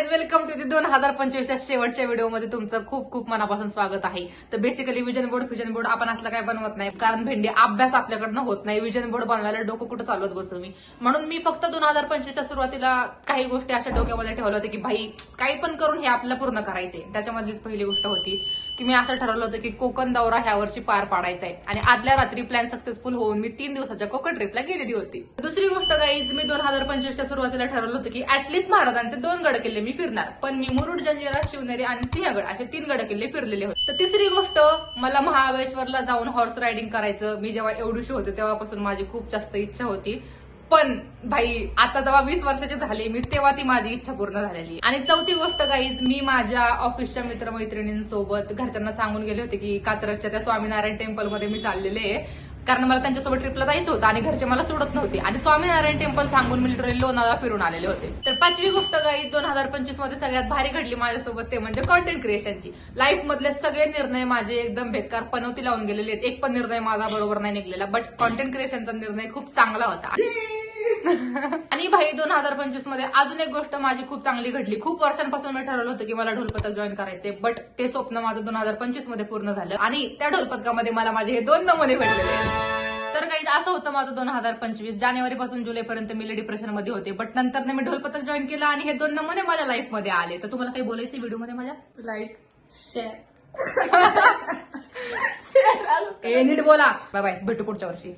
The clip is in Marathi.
गाईज, वेलकम टू 2025च्या शेवटच्या व्हिडिओमध्ये तुमचं खूप खूप मनापासून स्वागत आहे. तर बेसिकली विजन बोर्ड आपण असलं काय बनवत नाही, कारण भेंडी अभ्यास आपल्याकडनं होत नाही. विजन बोर्ड बनवायला डोकं कुठं चालवत बसू मी. म्हणून मी फक्त 2025च्या सुरुवातीला काही गोष्टी अशा डोक्यामध्ये ठेवल्या होत्या की भाई काही पण करून हे आपल्याला पूर्ण करायचे. त्याच्यामधलीच पहिली गोष्ट होती की मी असं ठरवलं होतं की कोकण दौरा ह्या वर्षी पार पाडायचा आहे. आणि आदल्या रात्री प्लॅन सक्सेसफुल होऊन मी 3 दिवसाच्या कोकण ट्रिपला गेलेली होती. दुसरी गोष्ट गाईज, मी 2025च्या सुरुवातीला ठरवलं होतं की ऍटलीस्ट महाराजांचे 2 गड किल्ले मी फिरणार, पण मी मुरुड, जंजिरा, शिवनेरी आणि सिंहगड असे 3 गड किल्ले फिरलेले होते. तर तिसरी गोष्ट, मला महाबळेश्वरला जाऊन हॉर्स रायडिंग करायचं. मी जेव्हा एवढीशी होते तेव्हापासून माझी खूप जास्त इच्छा होती, पण भाई आता जेव्हा 20 वर्षाचे झाले मी तेव्हा ती माझी इच्छा पूर्ण झालेली. आणि चौथी गोष्ट गाईज, मी माझ्या ऑफिसच्या मित्रमैत्रिणींसोबत घरच्यांना सांगून गेले होते की कात्रजच्या त्या स्वामीनारायण टेम्पलमध्ये मी चाललेले आहे, कारण मला त्यांच्यासोबत ट्रिपला जायचं होतं आणि घरचे मला सोडत नव्हते. आणि स्वामीनारायण टेम्पल सांगून मी लिटरली लोणावळा फिरून आलेले होते. तर पाचवी गोष्ट गाईज, 2025 मध्ये सगळ्यात भारी घडली माझ्यासोबत ते म्हणजे कॉन्टेंट क्रिएशनची. लाईफ मधले सगळे निर्णय माझे एकदम बेकार पनवती लावून गेलेले आहेत. एक पण निर्णय माझा बरोबर नाही निघलेला, बट कॉन्टेंट क्रिएशनचा निर्णय खूप चांगला होता. आणि भाई 2025 मध्ये अजून एक गोष्ट माझी खूप चांगली घडली. खूप वर्षांपासून मी ठरवलं होतं की मला ढोलपथक जॉईन करायचे, बट ते स्वप्न माझं 2025 मध्ये पूर्ण झालं. आणि त्या ढोलपथकामध्ये मला माझे हे 2 नमुने भेटलेले आहेत. तर काही असं होतं माझं 2025. जानेवारीपासून जुलैपर्यंत मी डिप्रेशन मध्ये होते, बट नंतर मी ढोलपथक जॉईन केलं आणि हे 2 नमुने माझ्या लाईफ मध्ये आले. तर तुम्हाला काही बोलायचं व्हिडिओमध्ये माझ्या? लाईक शेअर नीट बोला. बाय बाय, भेटू पुढच्या वर्षी.